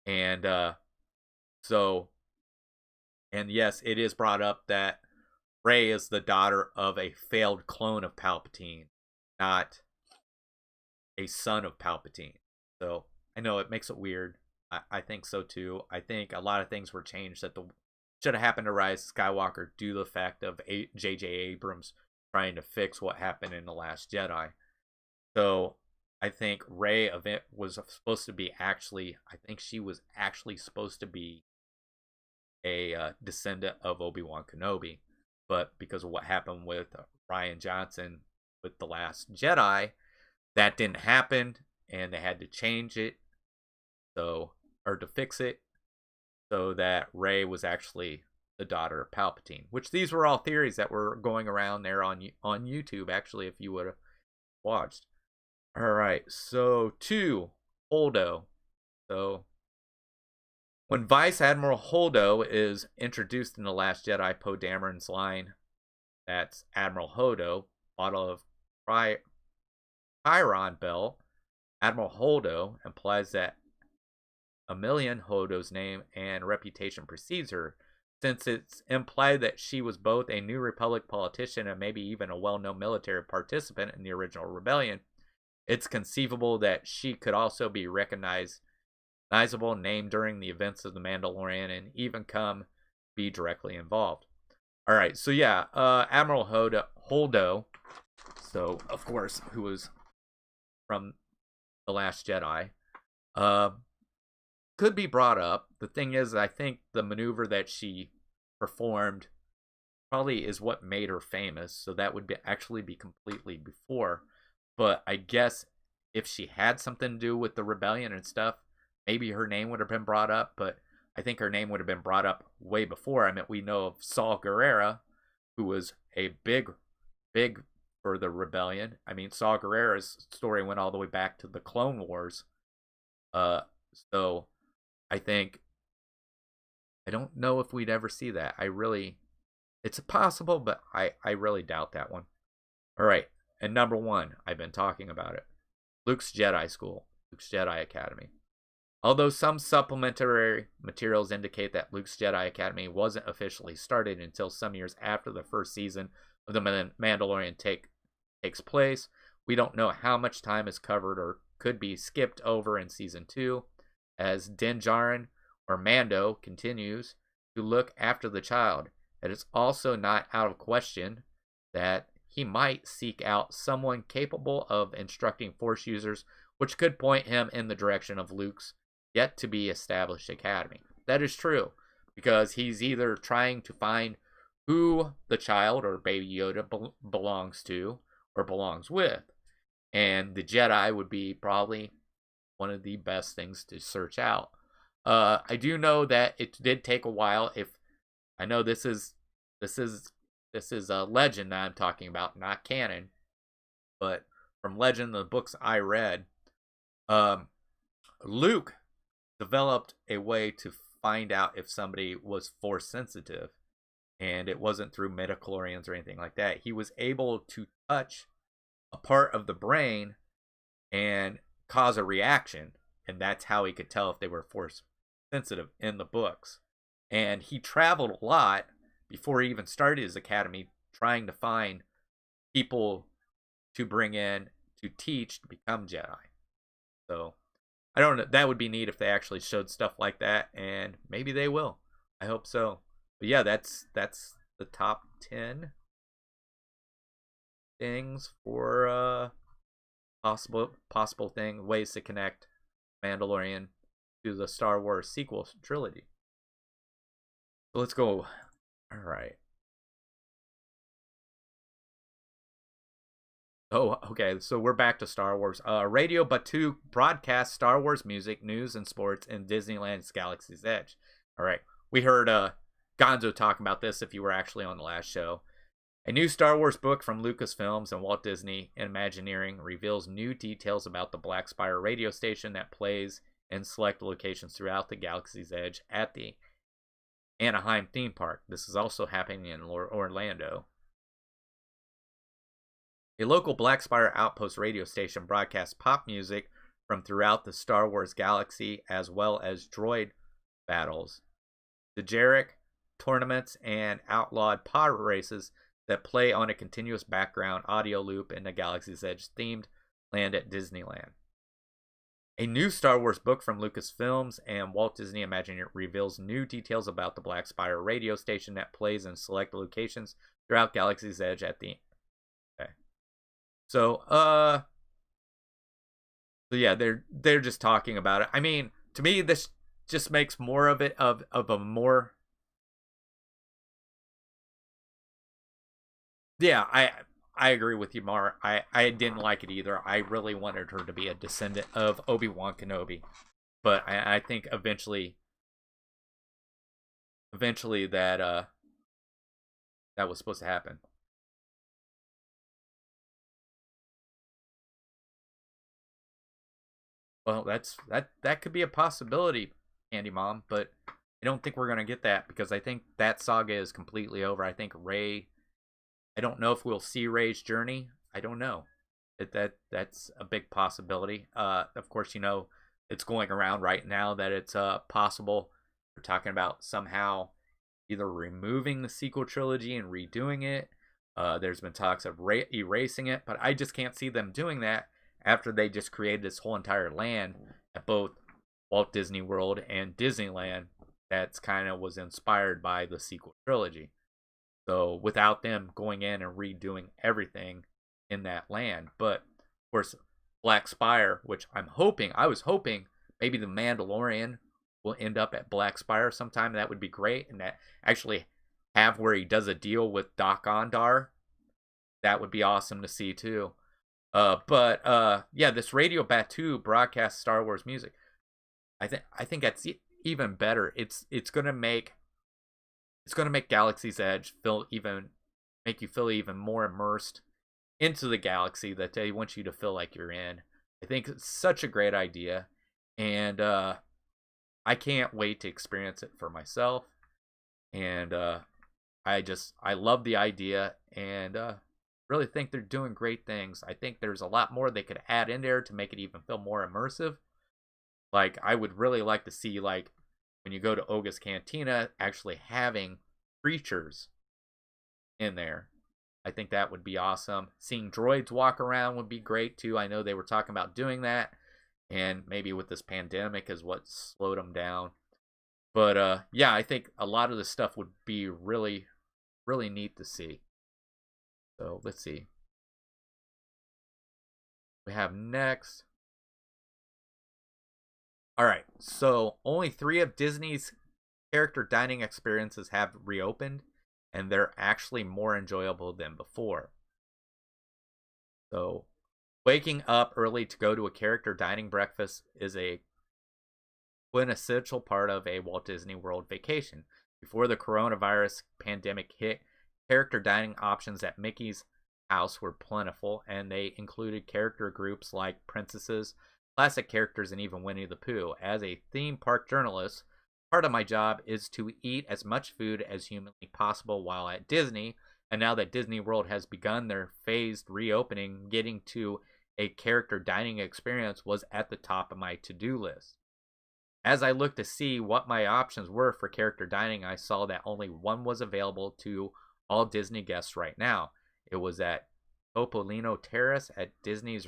A: And and yes, it is brought up that Rey is the daughter of a failed clone of Palpatine, not a son of Palpatine. So I know it makes it weird. I think so too. I think a lot of things were changed that should have happened to Rise of Skywalker due to the fact of J.J. Abrams trying to fix what happened in The Last Jedi. So I think Rey was supposed to be I think she was actually supposed to be a descendant of Obi-Wan Kenobi. But because of what happened with Rian Johnson with The Last Jedi, that didn't happen, and they had to change it, or to fix it, so that Rey was actually the daughter of Palpatine. Which these were all theories that were going around there on YouTube, actually, if you would have watched. All right, so 2, Holdo. So when Vice Admiral Holdo is introduced in The Last Jedi, Poe Dameron's line, that's Admiral Holdo, bottle of Chiron belt, Admiral Holdo implies that Emilian Holdo's name and reputation precedes her, since it's implied that she was both a New Republic politician and maybe even a well-known military participant in the original rebellion. It's conceivable that she could also be recognizable name during the events of The Mandalorian and even be directly involved. All right, so yeah, Admiral Holdo, so of course, who was from The Last Jedi, could be brought up. The thing is, I think the maneuver that she performed probably is what made her famous, so that would actually be completely before. But I guess if she had something to do with the rebellion and stuff, maybe her name would have been brought up, but I think her name would have been brought up way before. I mean, we know of Saw Gerrera, who was a big for the rebellion. I mean, Saw Gerrera's story went all the way back to the Clone Wars. So I don't know if we'd ever see that. It's possible, but I really doubt that one. All right, and number 1, I've been talking about it. Luke's Jedi School, Luke's Jedi Academy. Although some supplementary materials indicate that Luke's Jedi Academy wasn't officially started until some years after the first season of The Mandalorian takes place, we don't know how much time is covered or could be skipped over in Season 2, as Din Djarin, or Mando, continues to look after the child. It is also not out of question that he might seek out someone capable of instructing Force users, which could point him in the direction of Luke's yet to be established academy. That is true, because he's either trying to find who the child or Baby Yoda belongs to or belongs with, and the Jedi would be probably one of the best things to search out. I do know that it did take a while. If I know this is a legend that I'm talking about, not canon, but from legend, the books I read, um, Luke developed a way to find out if somebody was force sensitive, and it wasn't through midichlorians or anything like that. He was able to touch a part of the brain and cause a reaction, and that's how he could tell if they were force sensitive in the books. And he traveled a lot before he even started his academy, trying to find people to bring in to teach to become Jedi. So I don't know. That would be neat if they actually showed stuff like that, and maybe they will. I hope so. But yeah, that's the top 10 things for possible ways to connect Mandalorian to the Star Wars sequel trilogy. So let's go. All right. Oh, okay. So we're back to Star Wars. Radio Batu broadcasts Star Wars music, news, and sports in Disneyland's Galaxy's Edge. All right. We heard Gonzo talking about this if you were actually on the last show. A new Star Wars book from Lucasfilms and Walt Disney Imagineering reveals new details about the Black Spire radio station that plays in select locations throughout the Galaxy's Edge at the Anaheim theme park. This is also happening in Orlando. A local Black Spire Outpost radio station broadcasts pop music from throughout the Star Wars galaxy, as well as droid battles, the Jarek tournaments, and outlawed pod races that play on a continuous background audio loop in the Galaxy's Edge themed land at Disneyland. A new Star Wars book from Lucasfilms and Walt Disney Imagineering reveals new details about the Black Spire radio station that plays in select locations throughout Galaxy's Edge at the... Okay. So yeah, they're just talking about it. I mean, to me, this just makes more of it of a more... Yeah, I agree with you, Mar. I didn't like it either. I really wanted her to be a descendant of Obi-Wan Kenobi, but I think eventually that that was supposed to happen. Well, that could be a possibility, Andy Mom, but I don't think we're gonna get that because I think that saga is completely over. I think Rey. I don't know if we'll see Rey's journey. I don't know. That's a big possibility. Of course, you know it's going around right now that it's possible. We're talking about somehow either removing the sequel trilogy and redoing it. There's been talks of erasing it, but I just can't see them doing that after they just created this whole entire land at both Walt Disney World and Disneyland that's kind of was inspired by the sequel trilogy. So without them going in and redoing everything in that land. But of course, Black Spire, which I was hoping maybe the Mandalorian will end up at Black Spire sometime. That would be great. And that actually have where he does a deal with Dok-Ondar. That would be awesome to see too. But yeah, this Radio Batu broadcasts Star Wars music. I think that's even better. It's gonna make Galaxy's Edge make you feel even more immersed into the galaxy that they want you to feel like you're in. I think it's such a great idea, and I can't wait to experience it for myself. And I love the idea, and really think they're doing great things. I think there's a lot more they could add in there to make it even feel more immersive. Like, I would really like to see, like, when you go to Oga's Cantina, actually having creatures in there. I think that would be awesome. Seeing droids walk around would be great too. I know they were talking about doing that, and maybe with this pandemic is what slowed them down. But yeah, I think a lot of this stuff would be really, really neat to see. So let's see. We have next. All right, so only 3 of Disney's character dining experiences have reopened, and they're actually more enjoyable than before. So, waking up early to go to a character dining breakfast is a quintessential part of a Walt Disney World vacation. Before the coronavirus pandemic hit, character dining options at Mickey's house were plentiful, and they included character groups like princesses, classic characters, and even Winnie the Pooh. As a theme park journalist, part of my job is to eat as much food as humanly possible while at Disney, and now that Disney World has begun their phased reopening, getting to a character dining experience was at the top of my to-do list. As I looked to see what my options were for character dining, I saw that only one was available to all Disney guests right now. It was at Topolino Terrace at Disney's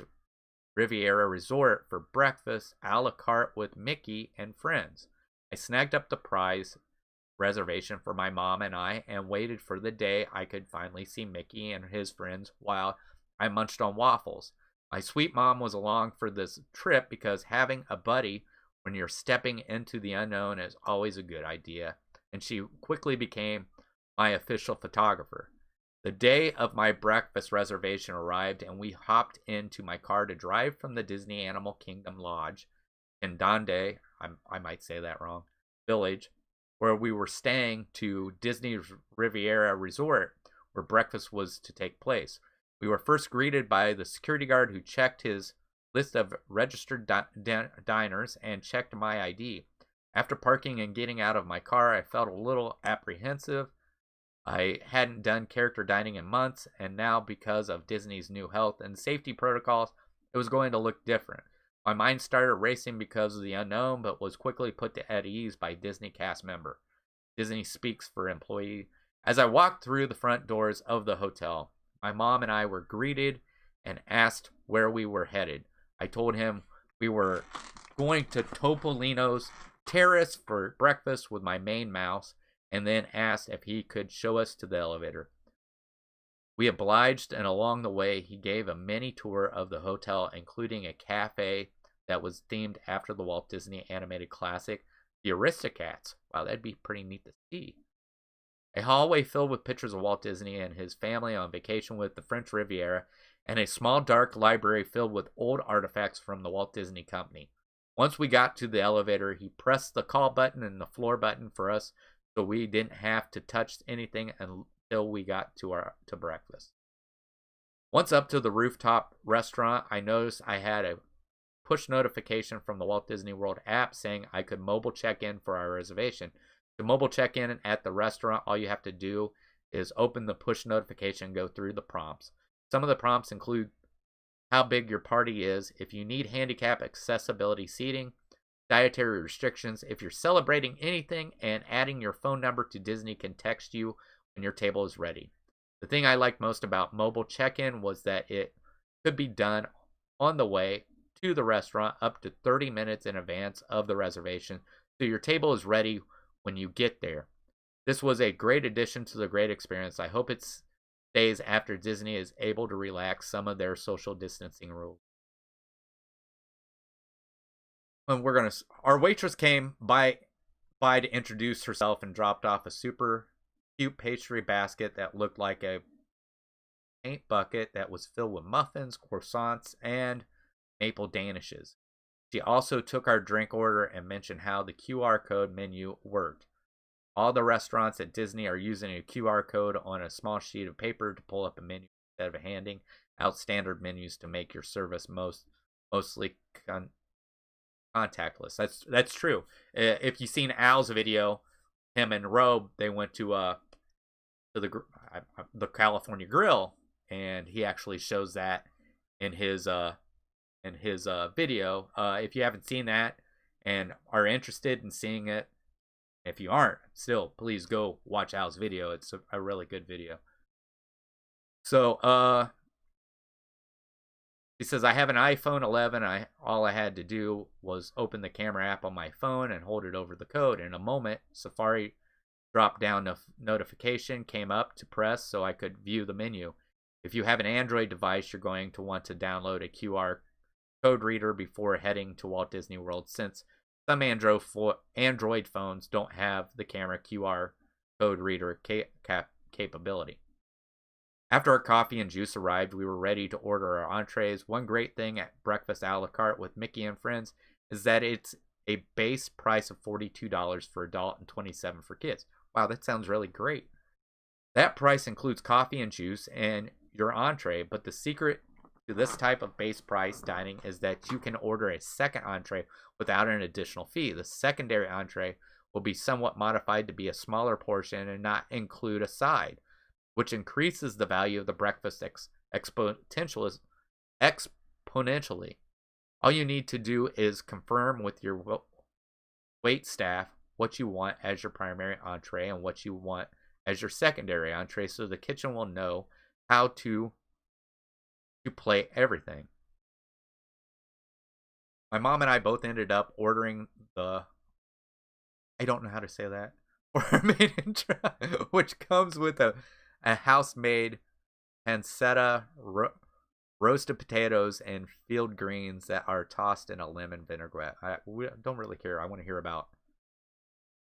A: Riviera Resort for breakfast a la carte with Mickey and friends. I snagged up the prize reservation for my mom and I and waited for the day I could finally see Mickey and his friends while I munched on waffles. My sweet mom was along for this trip because having a buddy when you're stepping into the unknown is always a good idea, and she quickly became my official photographer. The day of my breakfast reservation arrived, and we hopped into my car to drive from the Disney Animal Kingdom Lodge in Donde, I might say that wrong, Village, where we were staying, to Disney's Riviera Resort, where breakfast was to take place. We were first greeted by the security guard who checked his list of registered diners and checked my ID. After parking and getting out of my car, I felt a little apprehensive. I hadn't done character dining in months, and now because of Disney's new health and safety protocols, it was going to look different. My mind started racing because of the unknown, but was quickly put at ease by Disney cast member. Disney speaks for employee. As I walked through the front doors of the hotel, my mom and I were greeted and asked where we were headed. I told him we were going to Topolino's Terrace for breakfast with my main mouse, and then asked if he could show us to the elevator. We obliged, and along the way, he gave a mini tour of the hotel, including a cafe that was themed after the Walt Disney animated classic, The Aristocats. Wow, that'd be pretty neat to see. A hallway filled with pictures of Walt Disney and his family on vacation with the French Riviera, and a small dark library filled with old artifacts from the Walt Disney Company. Once we got to the elevator, he pressed the call button and the floor button for us, so we didn't have to touch anything until we got to breakfast. Once up to the rooftop restaurant, I noticed I had a push notification from the Walt Disney World app saying I could mobile check in for our reservation. To mobile check in at the restaurant, all you have to do is open the push notification and go through the prompts. Some of the prompts include how big your party is, if you need handicap accessibility seating, dietary restrictions, if you're celebrating anything, and adding your phone number to Disney can text you when your table is ready. The thing I liked most about mobile check-in was that it could be done on the way to the restaurant up to 30 minutes in advance of the reservation, so your table is ready when you get there. This was a great addition to the great experience. I hope it stays after Disney is able to relax some of their social distancing rules. And our waitress came by to introduce herself and dropped off a super cute pastry basket that looked like a paint bucket that was filled with muffins, croissants, and maple danishes. She also took our drink order and mentioned how the QR code menu worked. All the restaurants at Disney are using a QR code on a small sheet of paper to pull up a menu instead of handing out standard menus to make your service mostly contactless. That's true. If you've seen Al's video, him and Robe, they went to the California Grill, and he actually shows that in his video. If you haven't seen that and are interested in seeing it, if you aren't, still, please go watch Al's video. It's a really good video. So, he says, I have an iPhone 11. All I had to do was open the camera app on my phone and hold it over the code. In a moment, Safari drop-down notification came up to press so I could view the menu. If you have an Android device, you're going to want to download a QR code reader before heading to Walt Disney World, since some Android phones don't have the camera QR code reader capability. After our coffee and juice arrived, we were ready to order our entrees. One great thing at breakfast a la carte with Mickey and friends is that it's a base price of $42 for adult and $27 for kids. Wow, that sounds really great. That price includes coffee and juice and your entree, but the secret to this type of base price dining is that you can order a second entree without an additional fee. The secondary entree will be somewhat modified to be a smaller portion and not include a side, which increases the value of the breakfast exponentially. All you need to do is confirm with your wait staff what you want as your primary entree and what you want as your secondary entree, so the kitchen will know how to plate everything. My mom and I both ended up ordering the, I don't know how to say that, which comes with a house-made pancetta, roasted potatoes, and field greens that are tossed in a lemon vinaigrette. We don't really care. I want to hear about.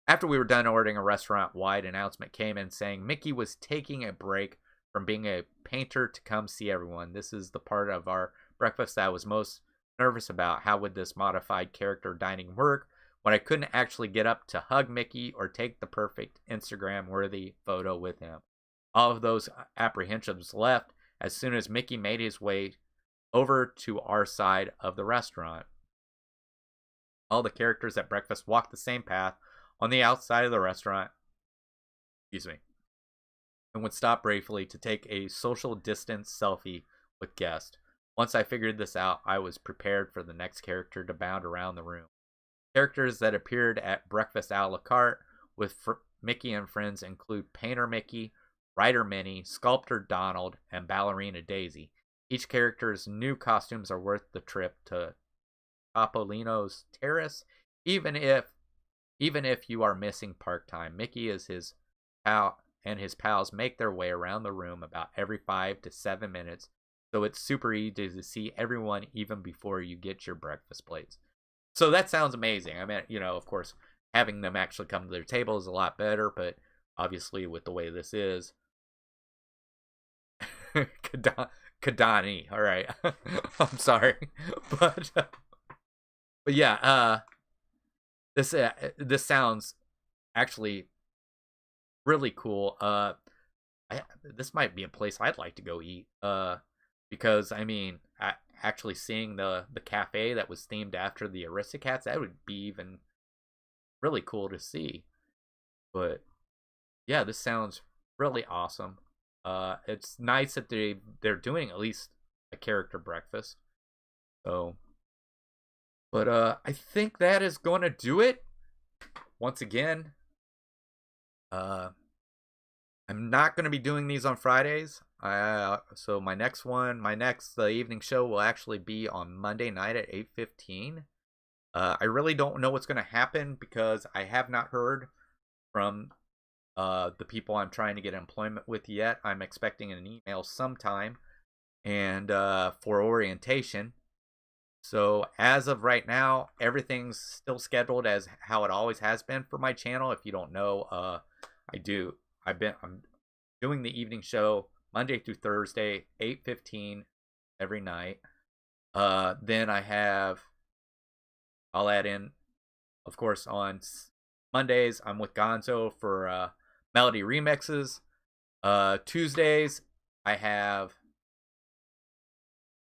A: After we were done ordering, a restaurant-wide announcement came in saying Mickey was taking a break from being a painter to come see everyone. This is the part of our breakfast that I was most nervous about. How would this modified character dining work when I couldn't actually get up to hug Mickey or take the perfect Instagram-worthy photo with him? All of those apprehensions left as soon as Mickey made his way over to our side of the restaurant. All the characters at breakfast walked the same path on the outside of the restaurant, and would stop briefly to take a social distance selfie with guests. Once I figured this out, I was prepared for the next character to bound around the room. Characters that appeared at breakfast a la carte with Mickey and friends include Painter Mickey, Writer Minnie, Sculptor Donald, and Ballerina Daisy. Each character's new costumes are worth the trip to Topolino's Terrace, even if you are missing park time. Mickey is his pal and his pals make their way around the room about every 5 to 7 minutes, so it's super easy to see everyone even before you get your breakfast plates. So that sounds amazing. I mean, of course, having them actually come to their table is a lot better, but obviously with the way this is, Kadani. All right, I'm sorry, but yeah, this sounds actually really cool. This might be a place I'd like to go eat. Because I mean, actually seeing the cafe that was themed after the Aristocats, that would be even really cool to see. But yeah, this sounds really awesome. It's nice that they're doing at least a character breakfast. So, but I think that is going to do it. Once again, I'm not going to be doing these on Fridays. So my next evening show will actually be on Monday night at 8:15. I really don't know what's going to happen because I have not heard from the people I'm trying to get employment with yet. I'm expecting an email sometime and for orientation. So as of right now, everything's still scheduled as how it always has been for my channel. If you don't know, I'm doing the evening show Monday through Thursday, 8:15 every night. Then I'll add in, of course, on Mondays, I'm with Gonzo for melody remixes. Tuesdays, I have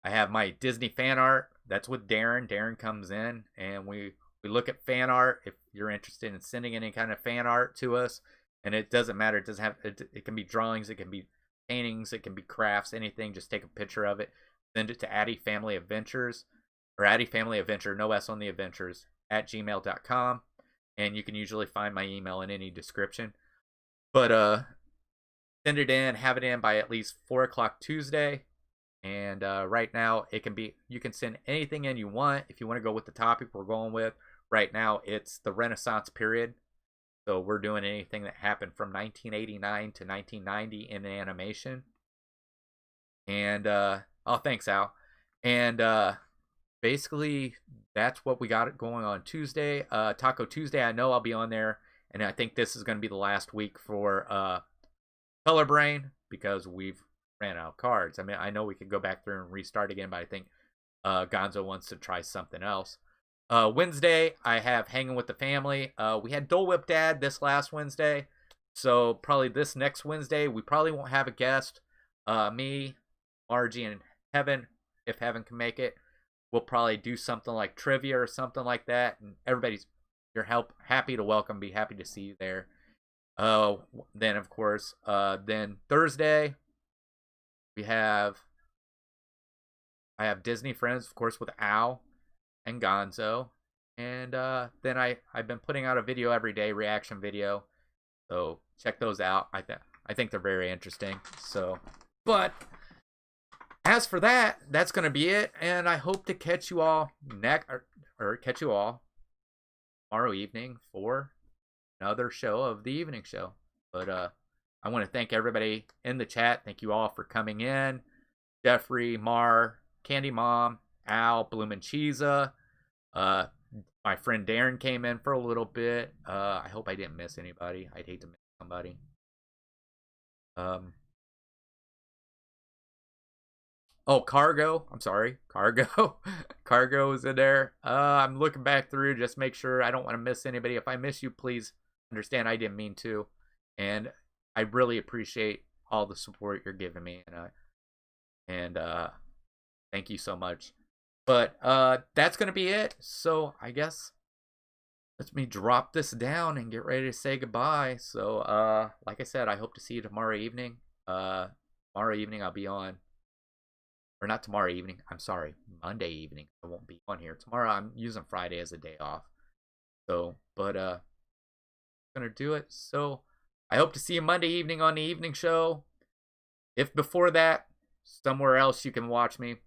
A: my Disney fan art. That's with Darren. Darren comes in and we look at fan art. If you're interested in sending any kind of fan art to us, and it doesn't matter. It doesn't have. It can be drawings. It can be paintings. It can be crafts. Anything. Just take a picture of it. Send it to Addie Family Adventures or Addie Family Adventure. No S on the Adventures at gmail.com, and you can usually find my email in any description. But send it in. Have it in by at least 4:00 Tuesday. And right now, you can send anything in you want. If you want to go with the topic we're going with, right now it's the Renaissance period. So we're doing anything that happened from 1989 to 1990 in animation. And, oh, thanks, Al. And basically, that's what we got going on Tuesday. Taco Tuesday, I know I'll be on there. And I think this is going to be the last week for Color Brain because we've ran out of cards. I mean, I know we could go back through and restart again, but I think Gonzo wants to try something else. Wednesday, I have hanging with the family. We had Dole Whip Dad this last Wednesday, so probably this next Wednesday we probably won't have a guest. Me, Margie, and Heaven, if Heaven can make it, we'll probably do something like trivia or something like that, and everybody's happy to welcome, be happy to see you there. Then of course, then Thursday I have Disney Friends, of course, with Al and Gonzo. And then I've been putting out a video every day, reaction video. So check those out. I think they're very interesting. So, but as for that, that's gonna be it. And I hope to catch you all catch you all tomorrow evening for another show of the evening show. But I want to thank everybody in the chat. Thank you all for coming in. Jeffrey, Mar, Candy Mom, Al, Bloomin' Cheesa. My friend Darren came in for a little bit. I hope I didn't miss anybody. I'd hate to miss somebody. Oh, Cargo. I'm sorry. Cargo. Cargo is in there. I'm looking back through, just make sure I don't want to miss anybody. If I miss you, please understand I didn't mean to. And I really appreciate all the support you're giving me. And thank you so much. But that's going to be it. So I guess let me drop this down and get ready to say goodbye. So like I said, I hope to see you tomorrow evening. Tomorrow evening I'll be on. Or not tomorrow evening. I'm sorry. Monday evening. I won't be on here. Tomorrow I'm using Friday as a day off. So, but I'm going to do it. So I hope to see you Monday evening on the evening show. If before that, somewhere else you can watch me.